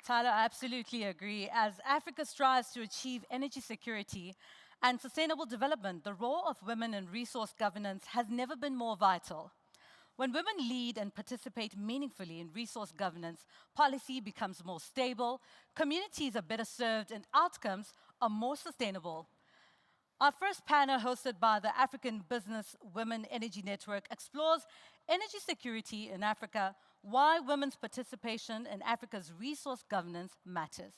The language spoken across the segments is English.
Tyler, I absolutely agree. As Africa strives to achieve energy security and sustainable development, the role of women in resource governance has never been more vital. When women lead and participate meaningfully in resource governance, policy becomes more stable, communities are better served, and outcomes are more sustainable. Our first panel, hosted by the African Business Women Energy Network, explores energy security in Africa, why women's participation in Africa's resource governance matters.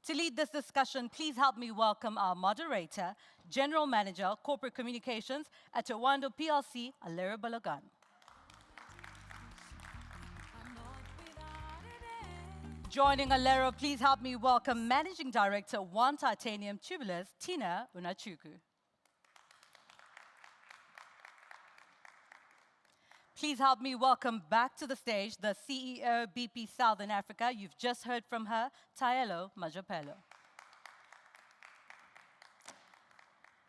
To lead this discussion, please help me welcome our moderator, General Manager, Corporate Communications at Oando PLC, Alero Balogun. Joining Alero, please help me welcome Managing Director, One Titanium Tubulars, Tina Unachukwu. Please help me welcome back to the stage the CEO, BP Southern Africa. You've just heard from her, Taelo Mojapelo.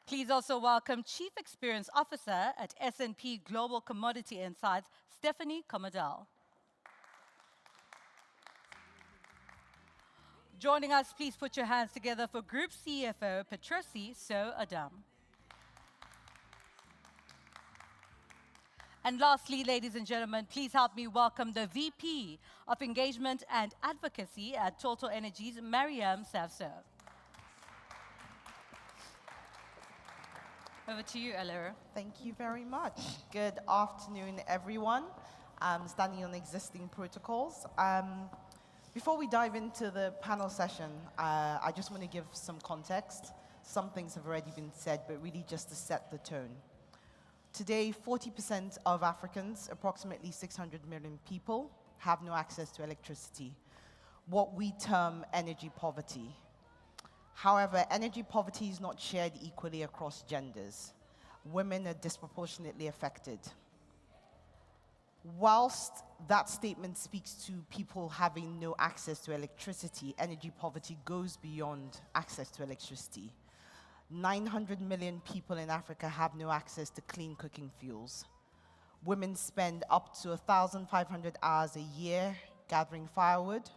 Please also welcome Chief Experience Officer at S&P Global Commodity Insights, Stephanie Comardelle. Joining us, please put your hands together for Group CFO, PETROCI, So Adam. And lastly, ladies and gentlemen, please help me welcome the VP of Engagement and Advocacy at TotalEnergies, Marieme-Sav. Over to you, Alero. Thank you very much. Good afternoon, everyone. Standing on existing protocols. Before we dive into the panel session, I just want to give some context. Some things have already been said, but really just to set the tone. Today, 40% of Africans, approximately 600 million people, have no access to electricity, what we term energy poverty. However, energy poverty is not shared equally across genders. Women are disproportionately affected. Whilst that statement speaks to people having no access to electricity, energy poverty goes beyond access to electricity. 900 million people in Africa have no access to clean cooking fuels. Women spend up to 1,500 hours a year gathering firewood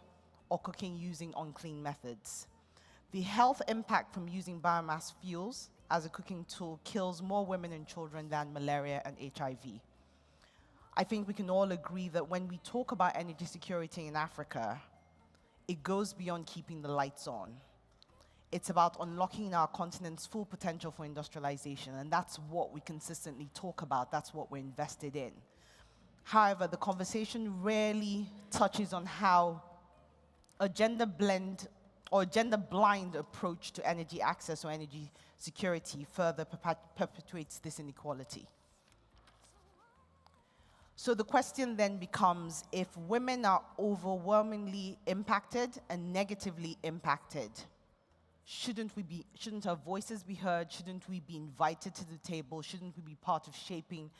or cooking using unclean methods. The health impact from using biomass fuels as a cooking tool kills more women and children than malaria and HIV. I think we can all agree that when we talk about energy security in Africa, it goes beyond keeping the lights on. It's about unlocking our continent's full potential for industrialization, and that's what we consistently talk about. That's what we're invested in. However, the conversation rarely touches on how a gender-blind approach to energy access or energy security further perpetuates this inequality. So the question then becomes, if women are overwhelmingly impacted and negatively impacted, shouldn't our voices be heard? Shouldn't we be invited to the table? Shouldn't we be part of shaping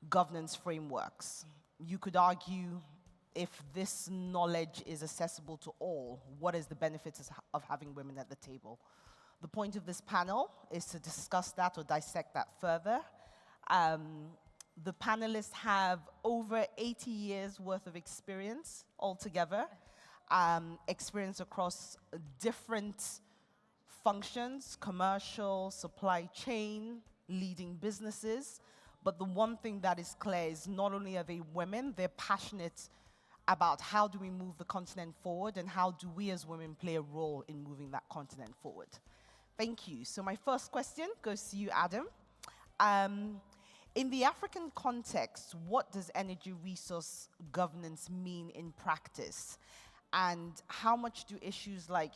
governance frameworks? You could argue, if this knowledge is accessible to all, what is the benefits of having women at the table? The point of this panel is to discuss that or dissect that further. The panelists have over 80 years worth of experience altogether, experience across different functions, commercial, supply chain, leading businesses. But the one thing that is clear is not only are they women, they're passionate about how do we move the continent forward and how do we as women play a role in moving that continent forward. Thank you. So my first question goes to you, Adam. In the African context, what does energy resource governance mean in practice? And how much do issues like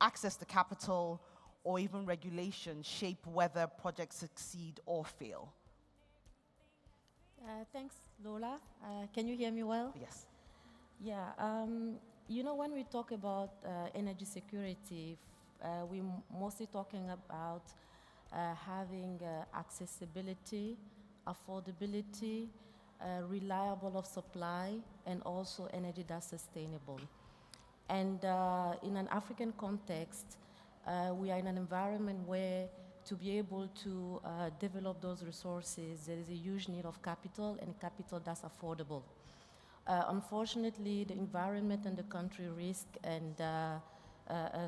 access to capital or even regulation shape whether projects succeed or fail? Thanks, Lola. Can you hear me well? Yes. Yeah, when we talk about energy security, we're mostly talking about having accessibility, affordability, reliable of supply, and also energy that's sustainable. And in an African context, we are in an environment where to be able to develop those resources, there is a huge need of capital and capital that's affordable. Unfortunately, the environment and the country risk and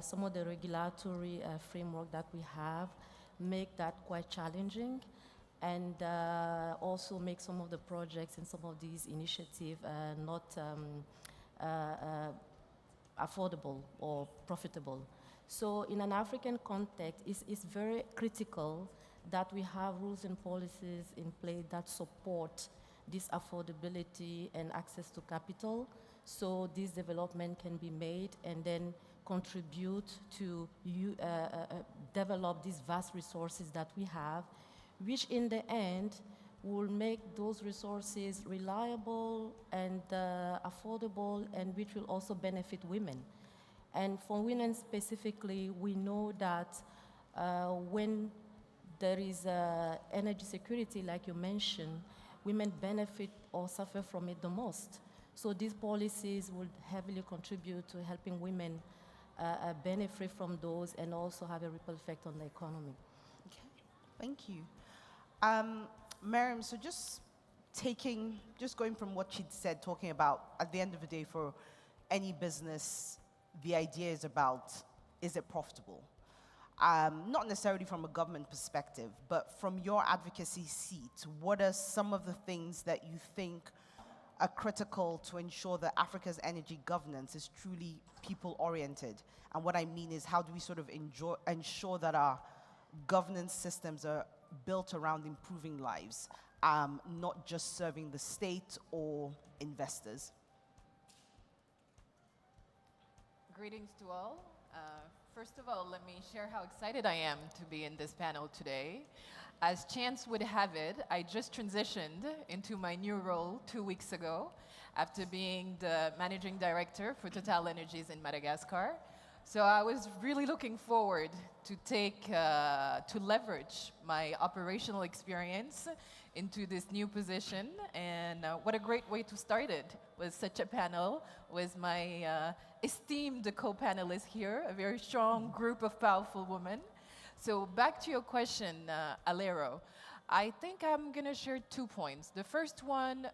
some of the regulatory framework that we have make that quite challenging, and also make some of the projects and some of these initiatives not affordable or profitable. So in an African context, it's very critical that we have rules and policies in place that support this affordability and access to capital, so this development can be made and then contribute to develop these vast resources that we have, which in the end will make those resources reliable and affordable, and which will also benefit women. And for women specifically, we know that when there is energy security, like you mentioned, women benefit or suffer from it the most. So these policies would heavily contribute to helping women benefit from those and also have a ripple effect on the economy. Okay, thank you. Mariam, so just going from what she'd said, talking about at the end of the day for any business, the idea is about, is it profitable? Not necessarily from a government perspective, but from your advocacy seat, what are some of the things that you think are critical to ensure that Africa's energy governance is truly people-oriented? And what I mean is, how do we sort of ensure that our governance systems are built around improving lives, not just serving the state or investors? Greetings to all. First of all, let me share how excited I am to be in this panel today. As chance would have it, I just transitioned into my new role 2 weeks ago after being the managing director for TotalEnergies in Madagascar. So I was really looking forward to leverage my operational experience into this new position. And what a great way to start it with such a panel with my esteemed co-panelists here, a very strong group of powerful women. So back to your question, Alero. I think I'm going to share 2 points. The first one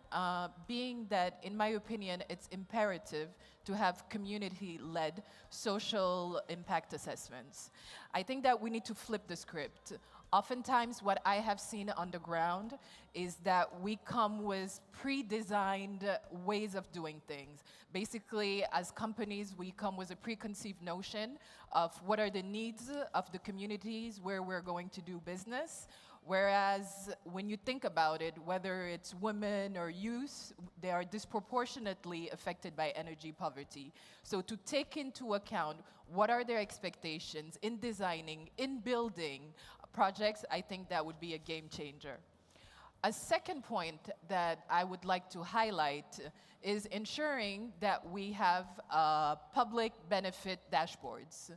being that, in my opinion, it's imperative to have community-led social impact assessments. I think that we need to flip the script. Oftentimes, what I have seen on the ground is that we come with pre-designed ways of doing things. Basically, as companies, we come with a preconceived notion of what are the needs of the communities where we're going to do business. Whereas when you think about it, whether it's women or youth, they are disproportionately affected by energy poverty. So to take into account what are their expectations in designing, in building projects, I think that would be a game changer. A second point that I would like to highlight is ensuring that we have public benefit dashboards.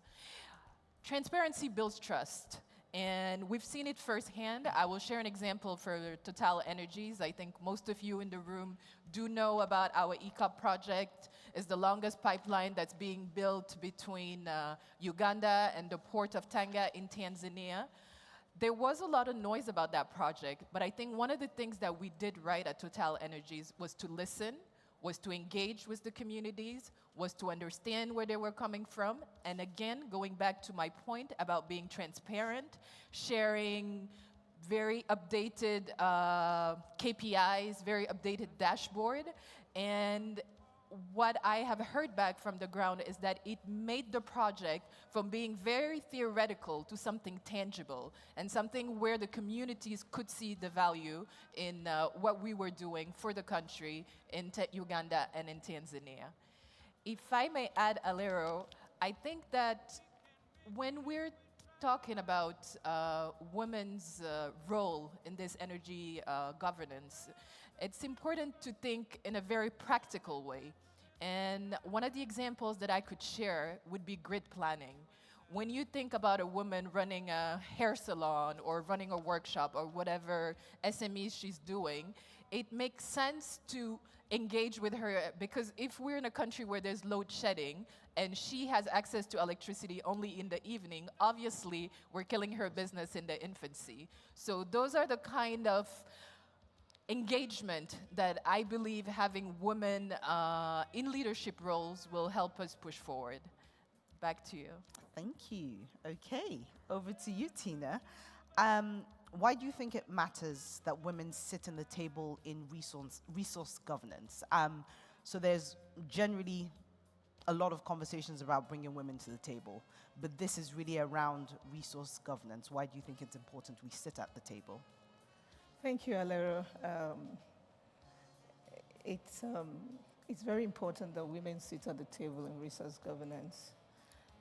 Transparency builds trust. And we've seen it firsthand. I will share an example for TotalEnergies. I think most of you in the room do know about our ECOP project. It's the longest pipeline that's being built between Uganda and the port of Tanga in Tanzania. There was a lot of noise about that project, but I think one of the things that we did right at TotalEnergies was to listen, was to engage with the communities, was to understand where they were coming from. And again, going back to my point about being transparent, sharing very updated KPIs, very updated dashboard. And what I have heard back from the ground is that it made the project from being very theoretical to something tangible and something where the communities could see the value in what we were doing for the country in Uganda and in Tanzania. If I may add, Alero, I think that when we're talking about women's role in this energy governance, it's important to think in a very practical way. And one of the examples that I could share would be grid planning. When you think about a woman running a hair salon or running a workshop or whatever SMEs she's doing, it makes sense to engage with her, because if we're in a country where there's load shedding and she has access to electricity only in the evening, obviously we're killing her business in the infancy. So those are the kind of engagement that I believe having women in leadership roles will help us push forward. Back to you. Thank you. Okay, over to you, Tina. Why do you think it matters that women sit in the table in resource governance? So there's generally a lot of conversations about bringing women to the table, but this is really around resource governance. Why do you think it's important we sit at the table? Thank you, Alero. It's very important that women sit at the table in resource governance.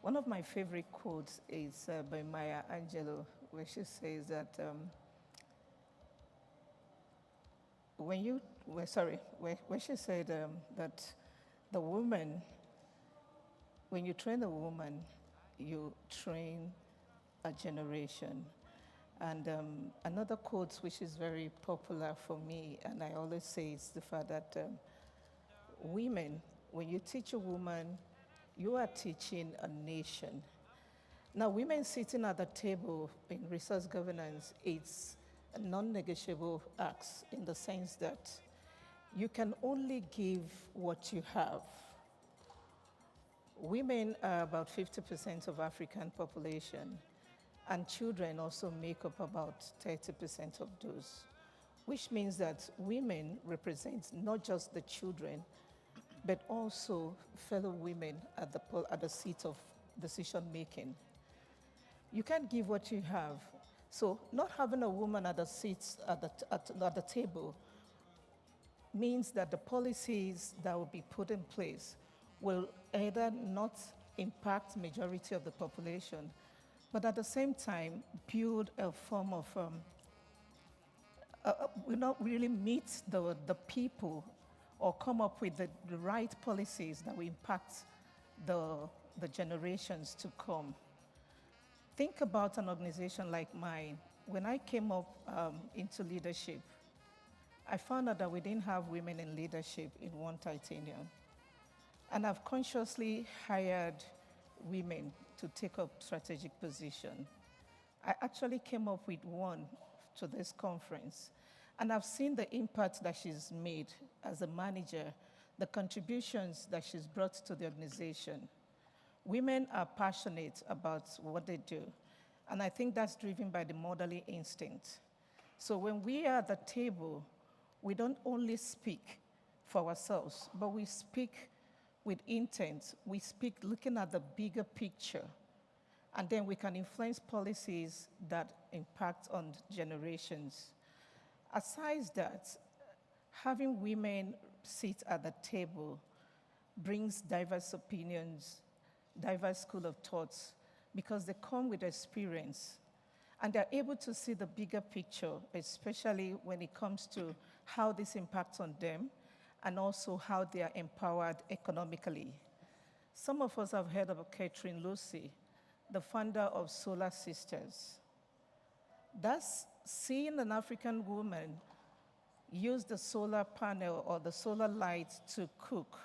One of my favorite quotes is by Maya Angelou, where she says that where she said that the woman, when you train a woman, you train a generation. And another quote which is very popular for me, and I always say, is the fact that women, when you teach a woman, you are teaching a nation. Now, women sitting at the table in resource governance, it's a non-negotiable act in the sense that you can only give what you have. Women are about 50% of African population, and children also make up about 30% of those, which means that women represent not just the children, but also fellow women at the seat of decision making. You can't give what you have. So not having a woman at the seats at the table means that the policies that will be put in place will either not impact majority of the population, but at the same time build a form of, will not really meet the people or come up with the right policies that will impact the generations to come. Think about an organization like mine. When I came up into leadership, I found out that we didn't have women in leadership in One Titanium. And I've consciously hired women to take up strategic position. I actually came up with one to this conference, and I've seen the impact that she's made as a manager, the contributions that she's brought to the organization. Women are passionate about what they do, and I think that's driven by the motherly instinct. So when we are at the table, we don't only speak for ourselves, but we speak with intent. We speak looking at the bigger picture, and then we can influence policies that impact on generations. Aside that, having women sit at the table brings diverse opinions, diverse school of thoughts, because they come with experience, and they're able to see the bigger picture, especially when it comes to how this impacts on them, and also how they are empowered economically. Some of us have heard of Catherine Lucy, the founder of Solar Sisters. That's seeing an African woman use the solar panel or the solar light to cook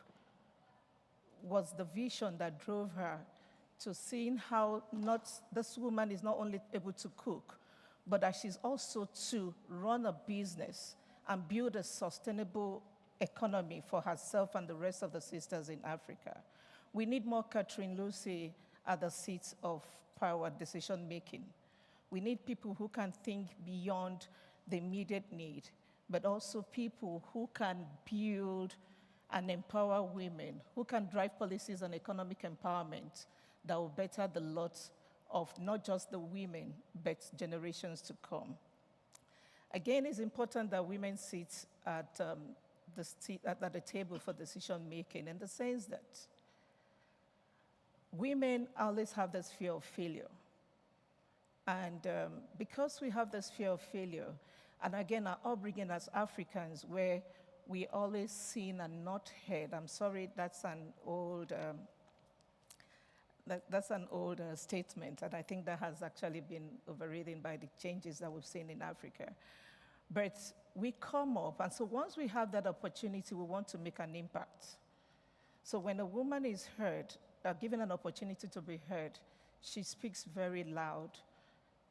was the vision that drove her to seeing how this woman is not only able to cook, but that she's also to run a business and build a sustainable economy for herself and the rest of the sisters in Africa. We need more Catherine Lucy at the seats of power decision making. We need people who can think beyond the immediate need, but also people who can build and empower women, who can drive policies on economic empowerment that will better the lot of not just the women, but generations to come. Again, it's important that women sit at the table for decision making, in the sense that women always have this fear of failure. And because we have this fear of failure, and again, our upbringing as Africans, where we always seen and not heard, I'm sorry, that's an old statement, and I think that has actually been overridden by the changes that we've seen in Africa. But we come up, and so once we have that opportunity, we want to make an impact. So when a woman is heard, given an opportunity to be heard, she speaks very loud,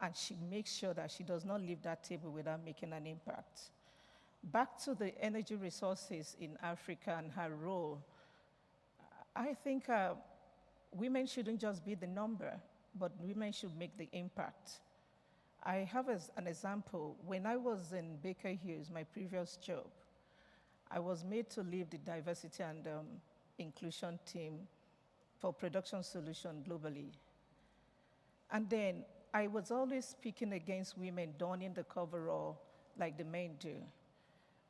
and she makes sure that she does not leave that table without making an impact. Back to the energy resources in Africa and her role, I think women shouldn't just be the number, but women should make the impact. I have an example. When I was in Baker Hughes, my previous job, I was made to lead the diversity and inclusion team for production solution globally. And then I was always speaking against women donning the coverall like the men do.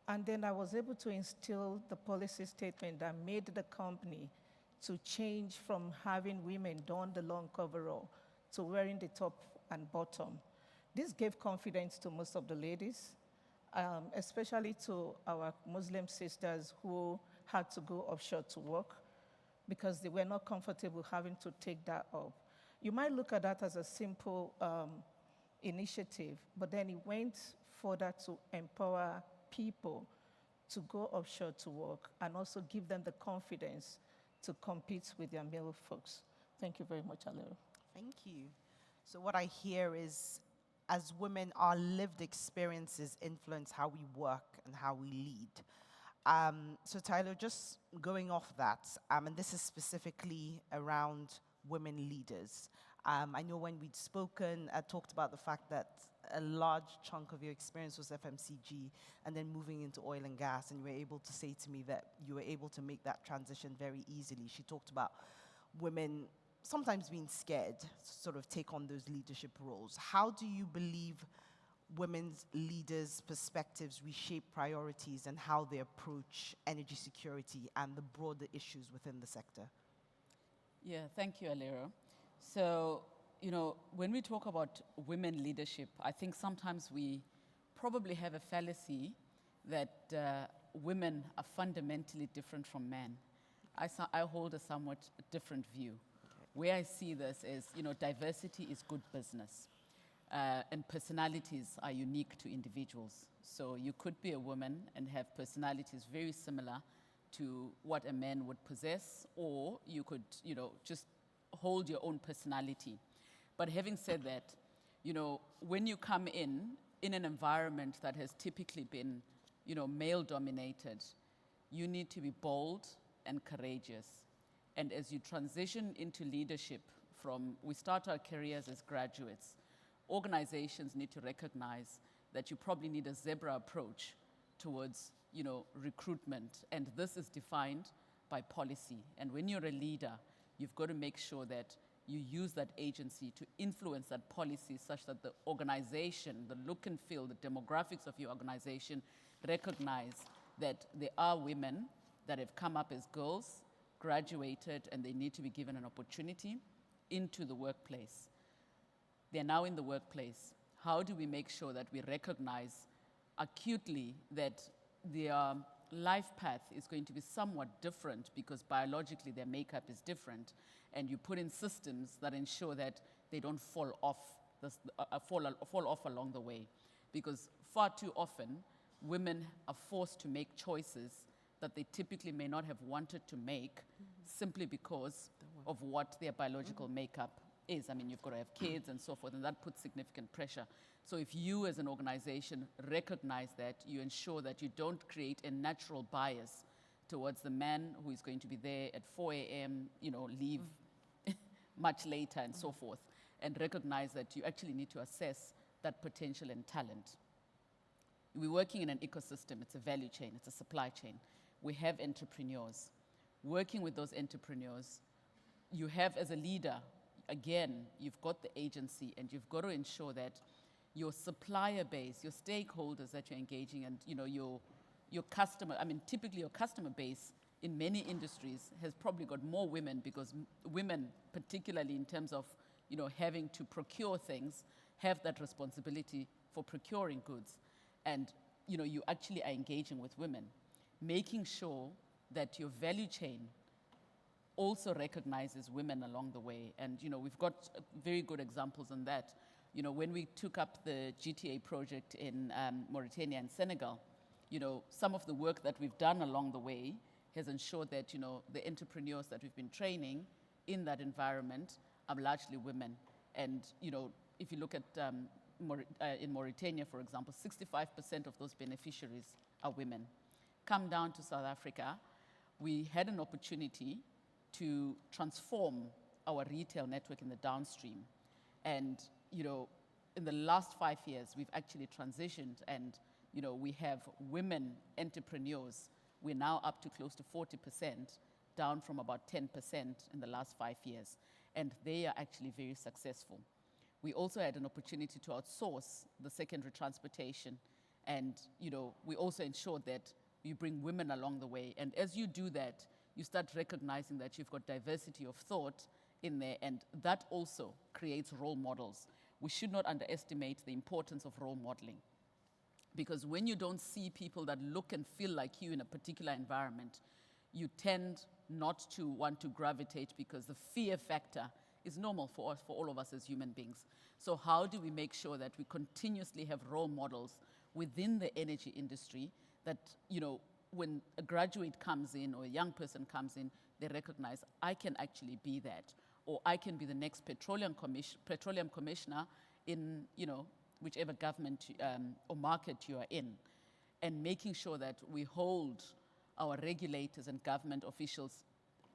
And then I was able to instill the policy statement that made the company to change from having women don the long coverall to wearing the top and bottom. This gave confidence to most of the ladies, especially to our Muslim sisters who had to go offshore to work because they were not comfortable having to take that up. You might look at that as a simple initiative, but then it went further to empower people to go offshore to work and also give them the confidence to compete with their male folks. Thank you very much, Alero. Thank you. So what I hear is, as women, our lived experiences influence how we work and how we lead. So Taelo, just going off that, and this is specifically around women leaders. I know when we'd spoken, I talked about the fact that a large chunk of your experience was FMCG and then moving into oil and gas, and you were able to say to me that you were able to make that transition very easily. She talked about women sometimes being scared to sort of take on those leadership roles. How do you believe women's leaders' perspectives reshape priorities and how they approach energy security and the broader issues within the sector? Yeah, thank you, Alero. So, you know, when we talk about women leadership, I think sometimes we probably have a fallacy that women are fundamentally different from men. I hold a somewhat different view. Where I see this is, you know, diversity is good business. And personalities are unique to individuals. So you could be a woman and have personalities very similar to what a man would possess, or you could, you know, just hold your own personality. But having said that, you know, when you come in an environment that has typically been, you know, male-dominated, you need to be bold and courageous. And as you transition into leadership we start our careers as graduates, organizations need to recognize that you probably need a zebra approach towards, you know, recruitment. And this is defined by policy. And when you're a leader, you've got to make sure that you use that agency to influence that policy such that the organization, the look and feel, the demographics of your organization recognize that there are women that have come up as girls, graduated, and they need to be given an opportunity into the workplace. They're now in the workplace. How do we make sure that we recognize acutely that their life path is going to be somewhat different because biologically their makeup is different, and you put in systems that ensure that they don't fall off along the way? Because far too often, women are forced to make choices that they typically may not have wanted to make simply because of what their biological makeup is. I mean, you've got to have kids and so forth, and that puts significant pressure. So if you as an organization recognize that, you ensure that you don't create a natural bias towards the man who is going to be there at 4 a.m., you know, leave much later and so forth, and recognize that you actually need to assess that potential and talent. We're working in an ecosystem. It's a value chain. It's a supply chain. We have entrepreneurs. Working with those entrepreneurs, you have as a leader, again, you've got the agency, and you've got to ensure that your supplier base, your stakeholders that you're engaging, and you know, your customer, I mean, typically your customer base in many industries has probably got more women, because women, particularly in terms of, you know, having to procure things, have that responsibility for procuring goods. And, you know, you actually are engaging with women, making sure that your value chain also recognizes women along the way. And, you know, we've got very good examples on that. You know, when we took up the GTA project in Mauritania and Senegal, you know, some of the work that we've done along the way has ensured that, you know, the entrepreneurs that we've been training in that environment are largely women. And, you know, if you look at in Mauritania, for example, 65% of those beneficiaries are women. Come down to South Africa, we had an opportunity to transform our retail network in the downstream. And, in the last 5 years, we've actually transitioned and, we have women entrepreneurs. We're now up to close to 40%, down from about 10% in the last 5 years. And they are actually very successful. We also had an opportunity to outsource the secondary transportation. And, we also ensured that you bring women along the way. And as you do that, you start recognizing that you've got diversity of thought in there, and that also creates role models. We should not underestimate the importance of role modeling, because when you don't see people that look and feel like you in a particular environment, you tend not to want to gravitate, because the fear factor is normal for us, for all of us as human beings. So how do we make sure that we continuously have role models within the energy industry that, when a graduate comes in or a young person comes in, they recognize, I can actually be that, or I can be the next petroleum commissioner in, whichever government or market you are in, and making sure that we hold our regulators and government officials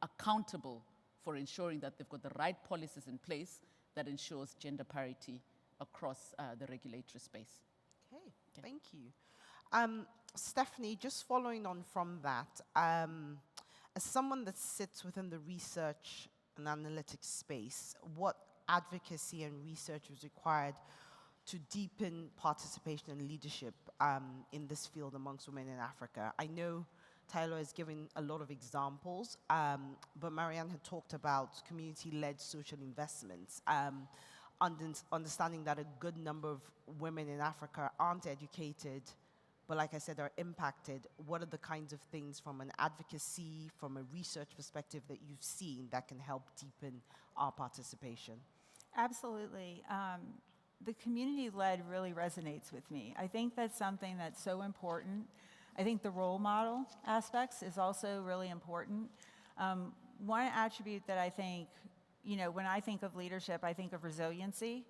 accountable for ensuring that they've got the right policies in place that ensures gender parity across the regulatory space. Okay, thank you. Stephanie, just following on from that, as someone that sits within the research and analytics space, what advocacy and research is required to deepen participation and leadership in this field amongst women in Africa? I know Taelo has given a lot of examples, but Marianne had talked about community-led social investments, understanding that a good number of women in Africa aren't educated, but like I said, are impacted. What are the kinds of things from an advocacy, from a research perspective that you've seen that can help deepen our participation? Absolutely. The community-led really resonates with me. I think that's something that's so important. I think the role model aspects is also really important. One attribute that I think, when I think of leadership, I think of resiliency.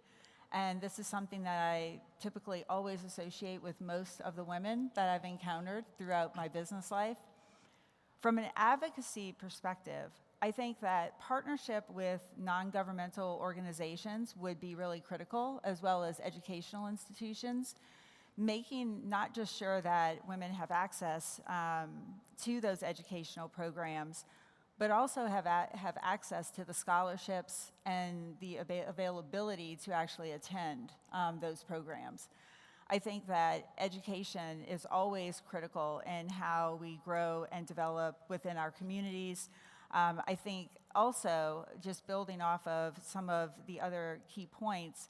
And this is something that I typically always associate with most of the women that I've encountered throughout my business life. From an advocacy perspective, I think that partnership with non-governmental organizations would be really critical, as well as educational institutions, making not just sure that women have access to those educational programs, but also have access to the scholarships and the availability to actually attend those programs. I think that education is always critical in how we grow and develop within our communities. I think also, just building off of some of the other key points,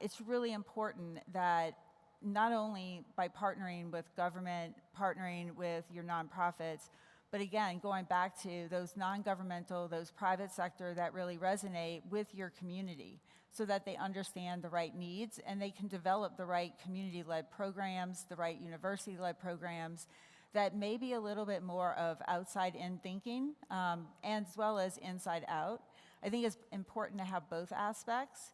it's really important that not only by partnering with government, partnering with your nonprofits, but again, going back to those non-governmental, those private sector that really resonate with your community, so that they understand the right needs and they can develop the right community-led programs, the right university-led programs that may be a little bit more of outside-in thinking, and as well as inside-out. I think it's important to have both aspects.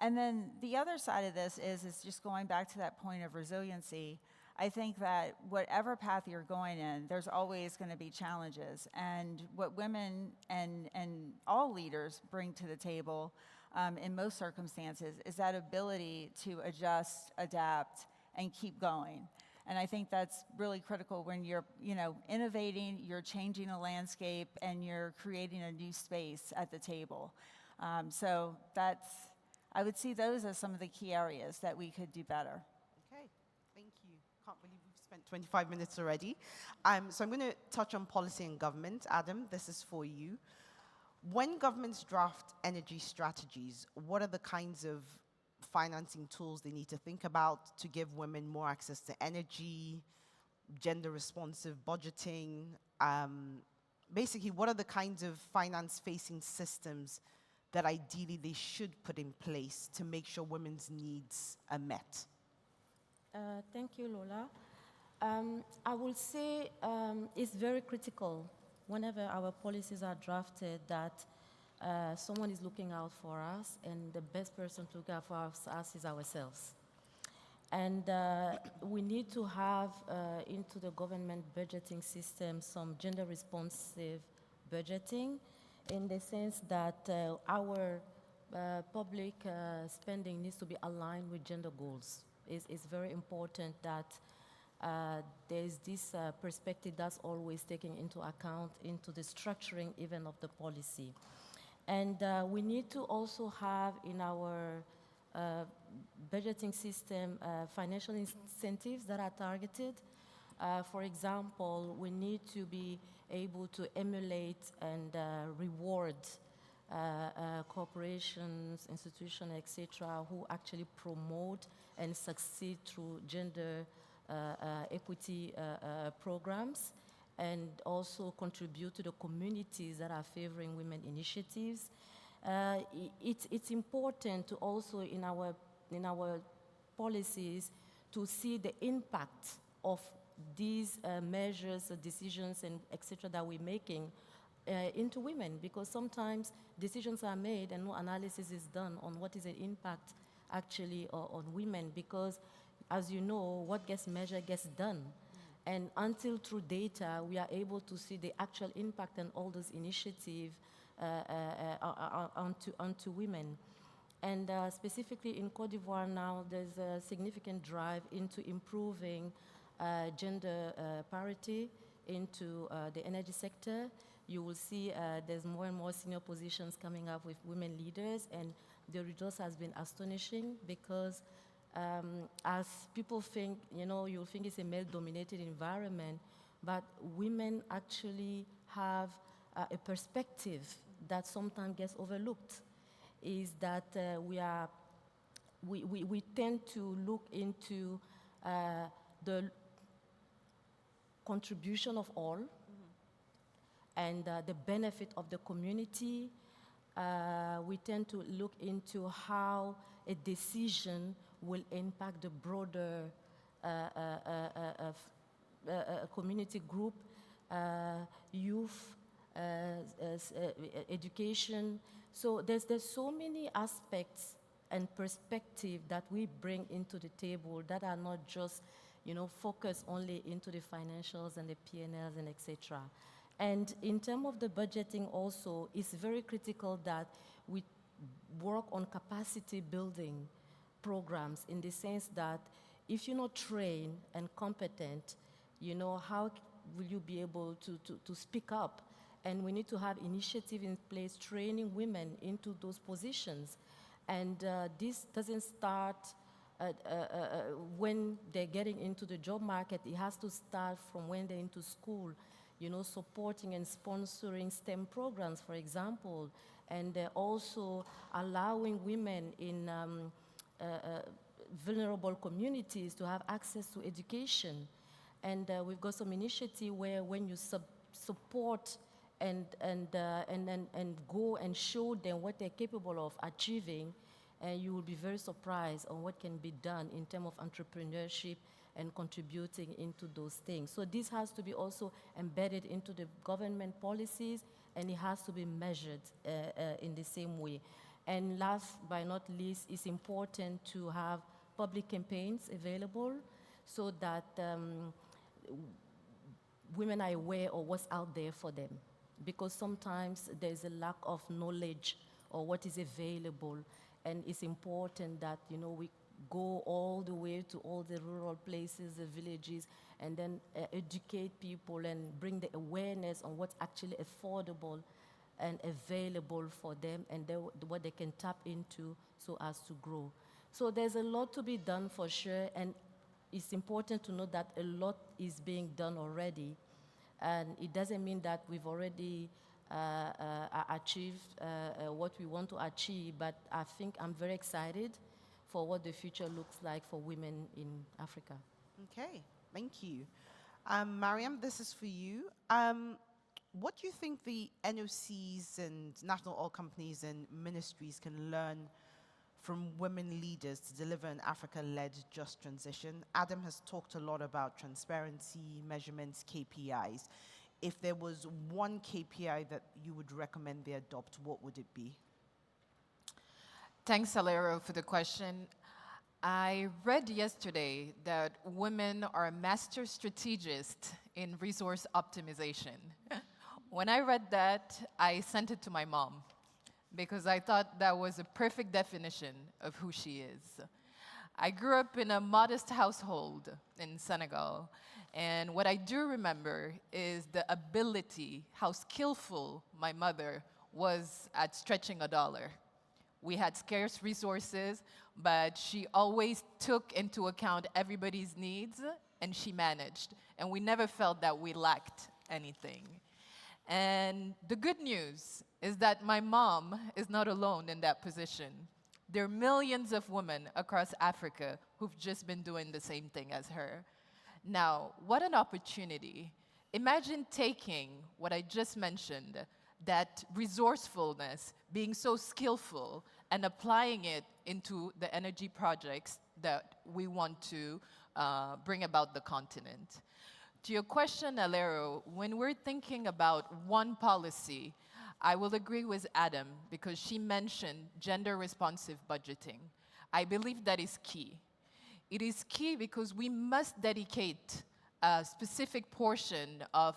And then the other side of this is just going back to that point of resiliency. I think that whatever path you're going in, there's always going to be challenges. And what women and all leaders bring to the table in most circumstances is that ability to adjust, adapt, and keep going. And I think that's really critical when you're, innovating, you're changing a landscape, and you're creating a new space at the table. So I would see those as some of the key areas that we could do better. Okay, thank you. Can't believe we've spent 25 minutes already. So I'm going to touch on policy and government. Adam, this is for you. When governments draft energy strategies, what are the kinds of financing tools they need to think about to give women more access to energy, gender-responsive budgeting? Basically, what are the kinds of finance-facing systems that ideally they should put in place to make sure women's needs are met? Thank you, Lola. I will say it's very critical whenever our policies are drafted that someone is looking out for us, and the best person to look out for us is ourselves. And we need to have into the government budgeting system some gender responsive budgeting, in the sense that our public spending needs to be aligned with gender goals. It's very important that there's this perspective that's always taken into account into the structuring even of the policy. And we need to also have in our budgeting system financial incentives that are targeted. For example, we need to be able to emulate and reward corporations, institutions, etc., who actually promote and succeed through gender equity programs, and also contribute to the communities that are favoring women initiatives. It's important to also in our policies to see the impact of these measures, decisions, and etc. that we're making into women, because sometimes decisions are made and no analysis is done on what is the impact actually on women, because as you know, what gets measured gets done. And until through data, we are able to see the actual impact and all those initiatives onto women. And specifically in Cote d'Ivoire now, there's a significant drive into improving gender parity into the energy sector. You will see there's more and more senior positions coming up with women leaders, and the results has been astonishing, because as people think, you'll think it's a male-dominated environment, but women actually have a perspective that sometimes gets overlooked, is that we tend to look into the contribution of all, and the benefit of the community. We tend to look into how a decision will impact the broader community group, youth, education. So there's so many aspects and perspective that we bring into the table that are not just, focused only into the financials and the P&Ls and etc. And in terms of the budgeting also, it's very critical that we work on capacity building programs, in the sense that if you're not trained and competent, how will you be able to speak up? And we need to have initiative in place training women into those positions. And this doesn't start when they're getting into the job market. It has to start from when they're into school, supporting and sponsoring STEM programs, for example, and also allowing women in vulnerable communities to have access to education. And we've got some initiative where when you support and go and show them what they're capable of achieving, you will be very surprised on what can be done in terms of entrepreneurship and contributing into those things. So this has to be also embedded into the government policies, and it has to be measured in the same way. And last but not least, it's important to have public campaigns available so that women are aware of what's out there for them. Because sometimes there's a lack of knowledge of what is available, and it's important that we go all the way to all the rural places, the villages, and then educate people and bring the awareness on what's actually affordable and available for them, and what they can tap into so as to grow. So there's a lot to be done for sure, and it's important to know that a lot is being done already. And it doesn't mean that we've already achieved what we want to achieve, but I think I'm very excited for what the future looks like for women in Africa. Okay, thank you. Mariam, this is for you. What do you think the NOCs and national oil companies and ministries can learn from women leaders to deliver an Africa-led just transition? Adam has talked a lot about transparency, measurements, KPIs. if there was one KPI that you would recommend they adopt, what would it be? Thanks, Alero, for the question. I read yesterday that women are master strategists in resource optimization. When I read that, I sent it to my mom because I thought that was a perfect definition of who she is. I grew up in a modest household in Senegal, and what I do remember is the ability, how skillful my mother was at stretching a dollar. We had scarce resources, but she always took into account everybody's needs, and she managed. And we never felt that we lacked anything. And the good news is that my mom is not alone in that position. There are millions of women across Africa who've just been doing the same thing as her. Now, what an opportunity. Imagine taking what I just mentioned, that resourcefulness, being so skillful, and applying it into the energy projects that we want to bring about the continent. To your question, Alero, when we're thinking about one policy, I will agree with Adam because she mentioned gender-responsive budgeting. I believe that is key. It is key because we must dedicate a specific portion of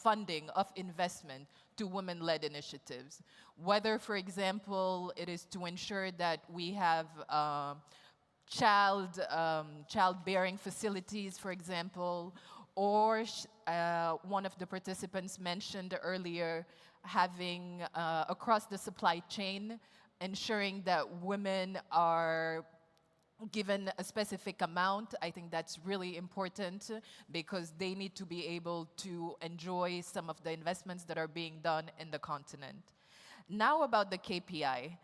funding, of investment to women-led initiatives. Whether, for example, it is to ensure that we have childbearing facilities, for example, or one of the participants mentioned earlier, having across the supply chain, ensuring that women are given a specific amount. I think that's really important because they need to be able to enjoy some of the investments that are being done in the continent. Now about the KPI.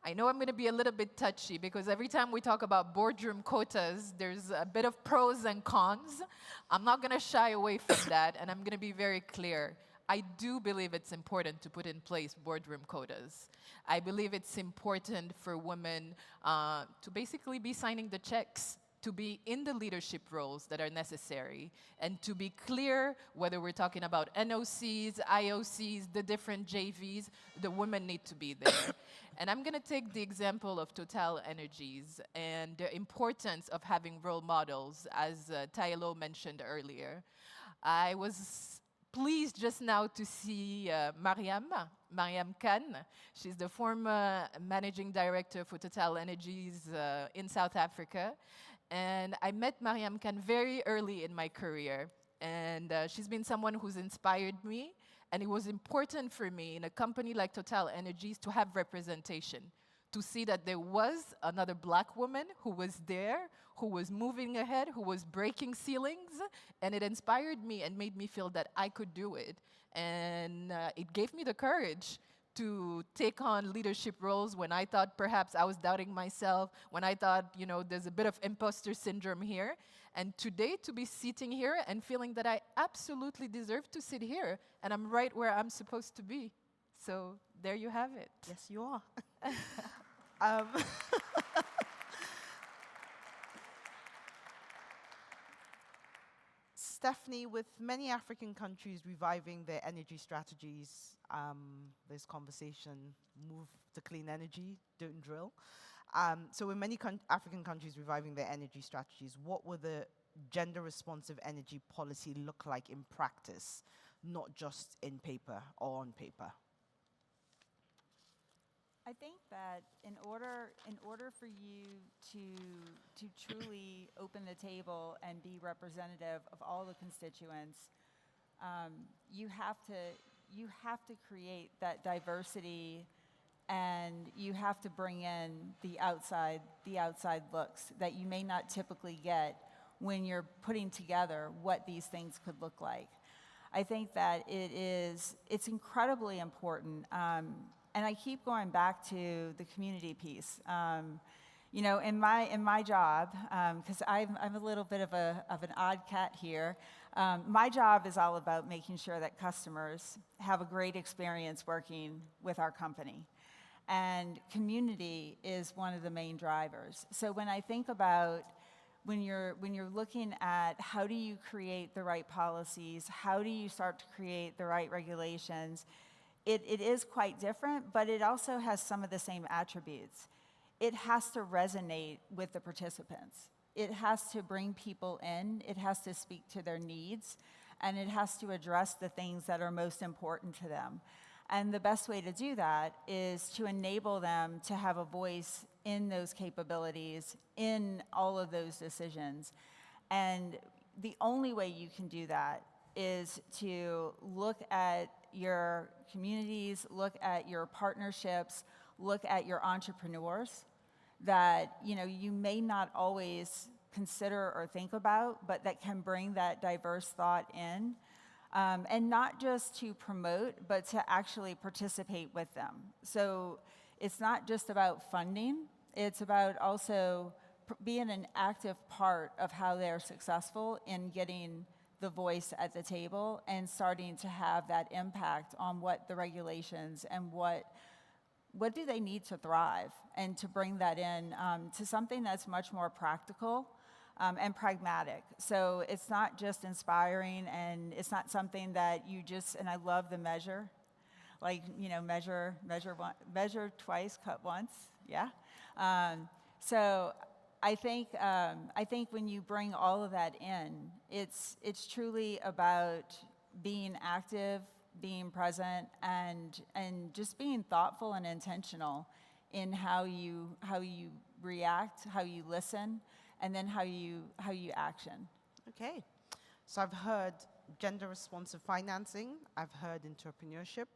I know I'm going to be a little bit touchy because every time we talk about boardroom quotas, there's a bit of pros and cons. I'm not going to shy away from that, and I'm going to be very clear. I do believe it's important to put in place boardroom quotas. I believe it's important for women to basically be signing the checks, to be in the leadership roles that are necessary, and to be clear whether we're talking about NOCs, IOCs, the different JVs, the women need to be there. And I'm going to take the example of TotalEnergies and the importance of having role models, as Taelo mentioned earlier. I was pleased just now to see Marieme Khan. She's the former managing director for TotalEnergies in South Africa. And I met Marieme Khan very early in my career. And she's been someone who's inspired me. And it was important for me in a company like TotalEnergies to have representation, to see that there was another black woman who was there, who was moving ahead, who was breaking ceilings, and it inspired me and made me feel that I could do it. And it gave me the courage to take on leadership roles when I thought perhaps I was doubting myself, when I thought, you know, there's a bit of imposter syndrome here. And today to be sitting here and feeling that I absolutely deserve to sit here, and I'm right where I'm supposed to be. So there you have it. Yes, you are. Stephanie, with many African countries reviving their energy strategies, this conversation, move to clean energy, don't drill. So with many African countries reviving their energy strategies, what will the gender-responsive energy policy look like in practice, not just in paper or on paper? I think that in order for you to truly open the table and be representative of all the constituents, you have to create that diversity, and you have to bring in the outside looks that you may not typically get when you're putting together what these things could look like. I think that it's incredibly important. And I keep going back to the community piece. You know, in my job, because I'm a little bit of an odd cat here, my job is all about making sure that customers have a great experience working with our company. And community is one of the main drivers. So when I think about when you're looking at how do you create the right policies, how do you start to create the right regulations, it is quite different, but it also has some of the same attributes. It has to resonate with the participants. It has to bring people in, it has to speak to their needs, and it has to address the things that are most important to them. And the best way to do that is to enable them to have a voice in those capabilities, in all of those decisions. And the only way you can do that is to look at your communities, look at your partnerships, look at your entrepreneurs that you may not always consider or think about, but that can bring that diverse thought in. And not just to promote, but to actually participate with them. So it's not just about funding, it's about also being an active part of how they're successful in getting the voice at the table and starting to have that impact on what the regulations and what do they need to thrive, and to bring that in to something that's much more practical and pragmatic. So it's not just inspiring, and it's not something that you just, and I love the measure, like, measure twice, cut once, yeah? So I think when you bring all of that in, it's truly about being active, being present, and just being thoughtful and intentional in how you react, how you listen, and then how you action. Okay. So I've heard gender responsive financing, I've heard entrepreneurship.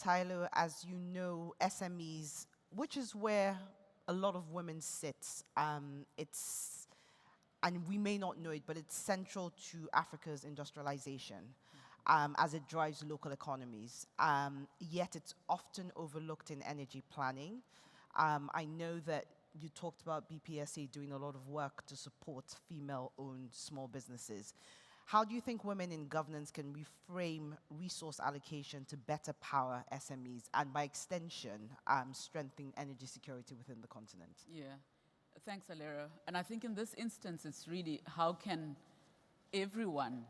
Taelo, as you know, SMEs, which is where a lot of women sit, and we may not know it, but it's central to Africa's industrialization as it drives local economies. Yet it's often overlooked in energy planning. I know that you talked about BPSA doing a lot of work to support female-owned small businesses. How do you think women in governance can reframe resource allocation to better power SMEs and, by extension, strengthen energy security within the continent? Yeah, thanks, Alero. And I think in this instance, it's really how can everyone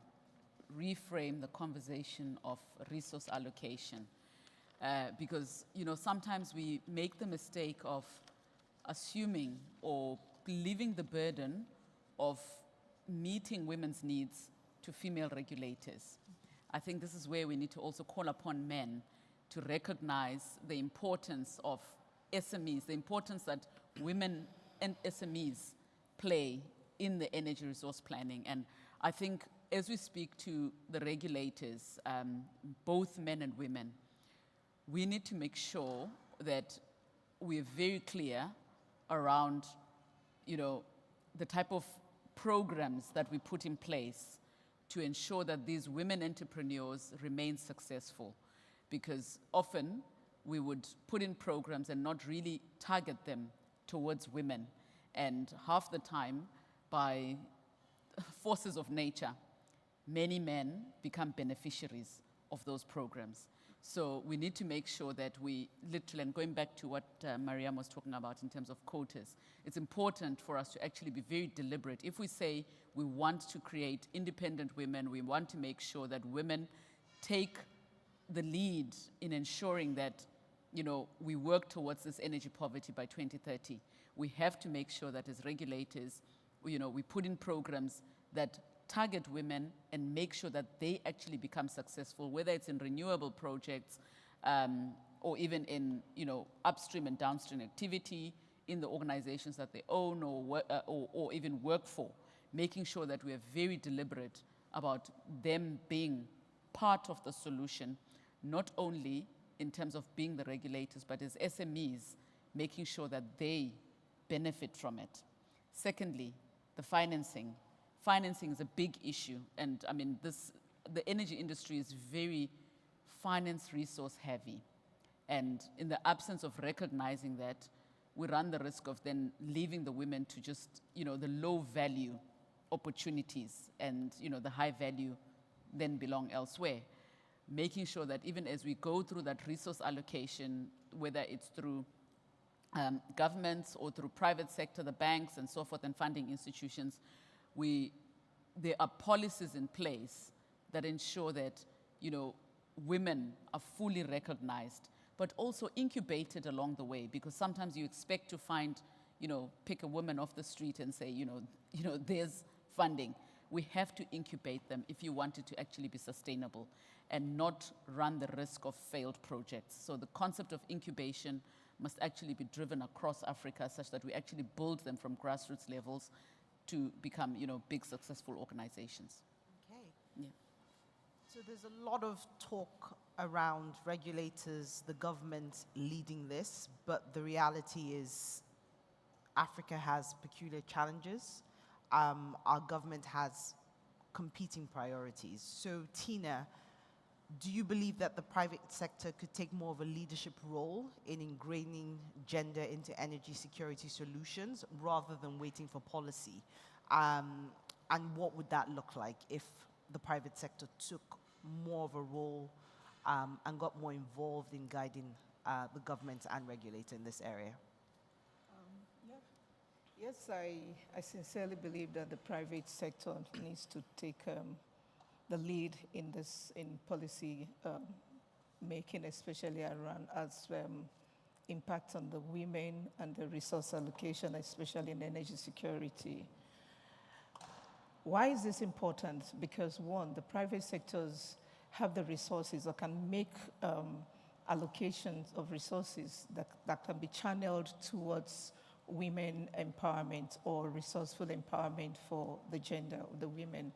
reframe the conversation of resource allocation? Because sometimes we make the mistake of assuming or leaving the burden of meeting women's needs to female regulators. I think this is where we need to also call upon men to recognize the importance of SMEs, the importance that women and SMEs play in the energy resource planning. And I think as we speak to the regulators, both men and women, we need to make sure that we're very clear around, the type of programs that we put in place to ensure that these women entrepreneurs remain successful. Because often we would put in programs and not really target them towards women. And half the time, by forces of nature, many men become beneficiaries of those programs. So we need to make sure that we literally, and going back to what Mariam was talking about in terms of quotas, it's important for us to actually be very deliberate. If we say we want to create independent women, we want to make sure that women take the lead in ensuring that, we work towards this energy poverty by 2030. We have to make sure that as regulators, we put in programs that target women and make sure that they actually become successful, whether it's in renewable projects or even in upstream and downstream activity in the organizations that they own or even work for, making sure that we are very deliberate about them being part of the solution, not only in terms of being the regulators, but as SMEs, making sure that they benefit from it. Secondly, the financing. Financing is a big issue, and I mean, the energy industry is very finance resource heavy. And in the absence of recognizing that, we run the risk of then leaving the women to just, the low value opportunities, and, the high value then belong elsewhere. Making sure that even as we go through that resource allocation, whether it's through governments or through private sector, the banks and so forth, and funding institutions, there are policies in place that ensure that, women are fully recognized, but also incubated along the way, because sometimes you expect to find, pick a woman off the street and say, there's funding. We have to incubate them if you want it to actually be sustainable and not run the risk of failed projects. So the concept of incubation must actually be driven across Africa such that we actually build them from grassroots levels to become, big successful organizations. Okay. Yeah. So there's a lot of talk around regulators, the government leading this, but the reality is Africa has peculiar challenges. Our government has competing priorities. So Tina, do you believe that the private sector could take more of a leadership role in ingraining gender into energy security solutions rather than waiting for policy? And what would that look like if the private sector took more of a role and got more involved in guiding the government and regulator in this area? Yes, I sincerely believe that the private sector needs to take the lead in policy making, especially around impact on the women and the resource allocation, especially in energy security. Why is this important? Because one, the private sectors have the resources or can make allocations of resources that can be channeled towards women empowerment or resourceful empowerment for the gender of the women.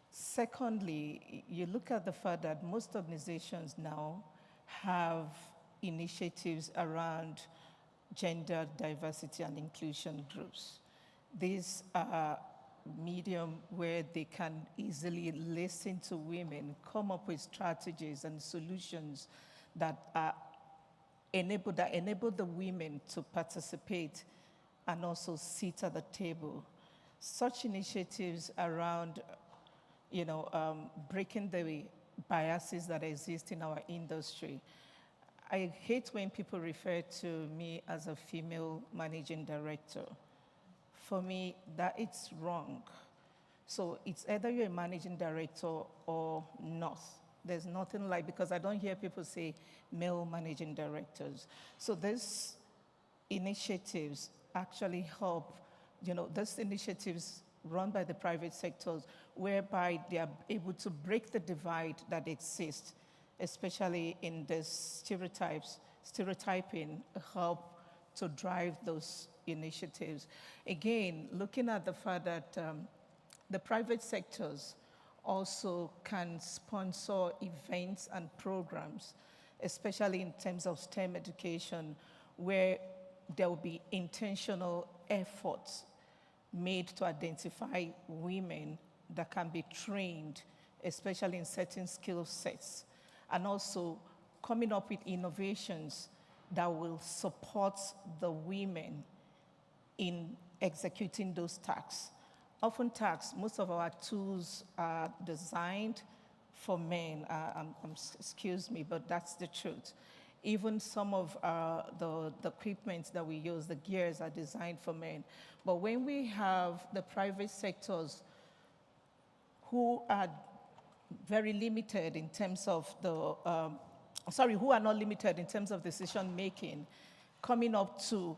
Secondly, you look at the fact that most organizations now have initiatives around gender diversity and inclusion groups. These are medium where they can easily listen to women, come up with strategies and solutions that enable the women to participate and also sit at the table. Such initiatives around, breaking the biases that exist in our industry. I hate when people refer to me as a female managing director. For me, that it's wrong. So it's either you're a managing director or not. There's nothing like, because I don't hear people say male managing directors. So these initiatives actually help, these initiatives run by the private sectors, whereby they are able to break the divide that exists, especially in the stereotyping, help to drive those initiatives. Again, looking at the fact that the private sectors also can sponsor events and programs, especially in terms of STEM education, where there will be intentional efforts made to identify women that can be trained, especially in certain skill sets, and also coming up with innovations that will support the women in executing those tasks. Often tasks, most of our tools are designed for men. Excuse me, but that's the truth. Even some of the equipment that we use, the gears, are designed for men. But when we have the private sectors who are very limited in terms of who are not limited in terms of decision making, coming up to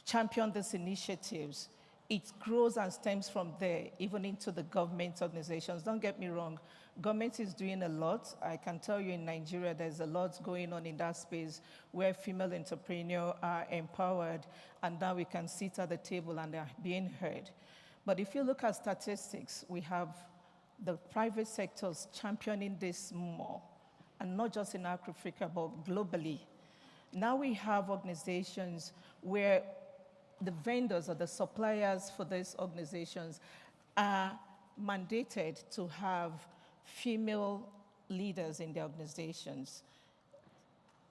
champion these initiatives, it grows and stems from there, even into the government organizations. Don't get me wrong, government is doing a lot. I can tell you in Nigeria, there's a lot going on in that space where female entrepreneurs are empowered, and now we can sit at the table and they're being heard. But if you look at statistics, we have the private sectors championing this more, and not just in Africa, but globally. Now we have organizations where the vendors or the suppliers for these organizations are mandated to have female leaders in their organizations.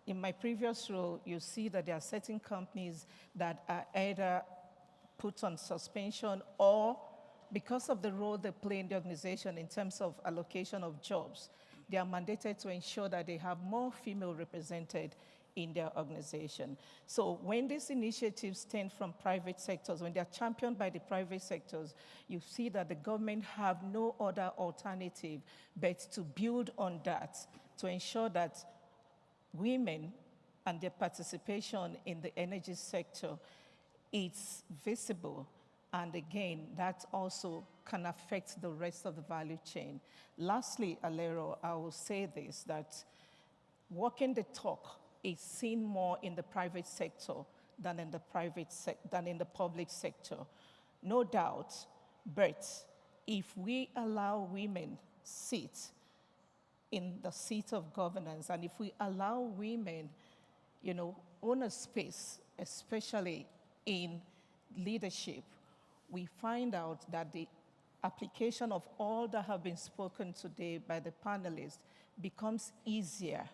In my previous role, you see that there are certain companies that are either put on suspension or, because of the role they play in the organization in terms of allocation of jobs, they are mandated to ensure that they have more female represented in their organization. So when these initiatives stem from private sectors, when they're championed by the private sectors, you see that the government have no other alternative but to build on that to ensure that women and their participation in the energy sector is visible. And again, that also can affect the rest of the value chain. Lastly, Alero, I will say this, that walking the talk is seen more in the private sector than in the public sector. No doubt, but if we allow women sit in the seat of governance, and if we allow women, own a space, especially in leadership, we find out that the application of all that have been spoken today by the panelists becomes easier.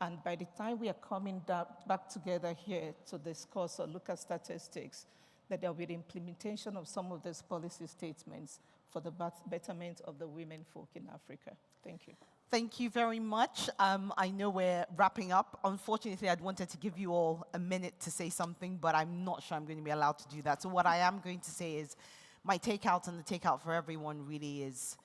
And by the time we are coming back together here to discuss or look at statistics, that there will be the implementation of some of these policy statements for the betterment of the women folk in Africa. Thank you. Thank you very much. I know we're wrapping up. Unfortunately, I'd wanted to give you all a minute to say something, but I'm not sure I'm going to be allowed to do that. So what I am going to say is my takeout, and the takeout for everyone really is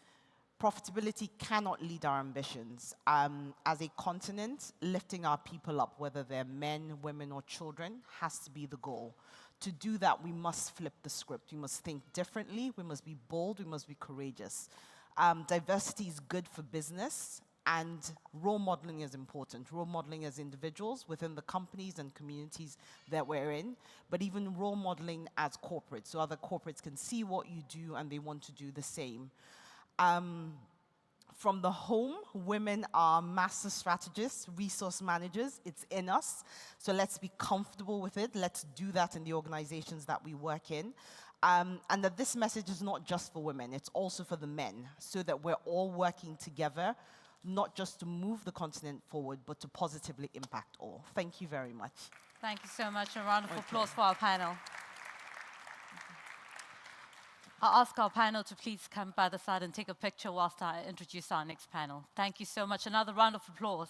profitability cannot lead our ambitions. As a continent, lifting our people up, whether they're men, women, or children, has to be the goal. To do that, we must flip the script. We must think differently. We must be bold. We must be courageous. Diversity is good for business, and role modeling is important. Role modeling as individuals within the companies and communities that we're in, but even role modeling as corporates, so other corporates can see what you do and they want to do the same. From the home, women are master strategists, resource managers. It's in us. So let's be comfortable with it. Let's do that in the organizations that we work in. And that this message is not just for women, it's also for the men, so that we're all working together, not just to move the continent forward, but to positively impact all. Thank you very much. Thank you so much. A round of applause for our panel. I'll ask our panel to please come by the side and take a picture whilst I introduce our next panel. Thank you so much. Another round of applause.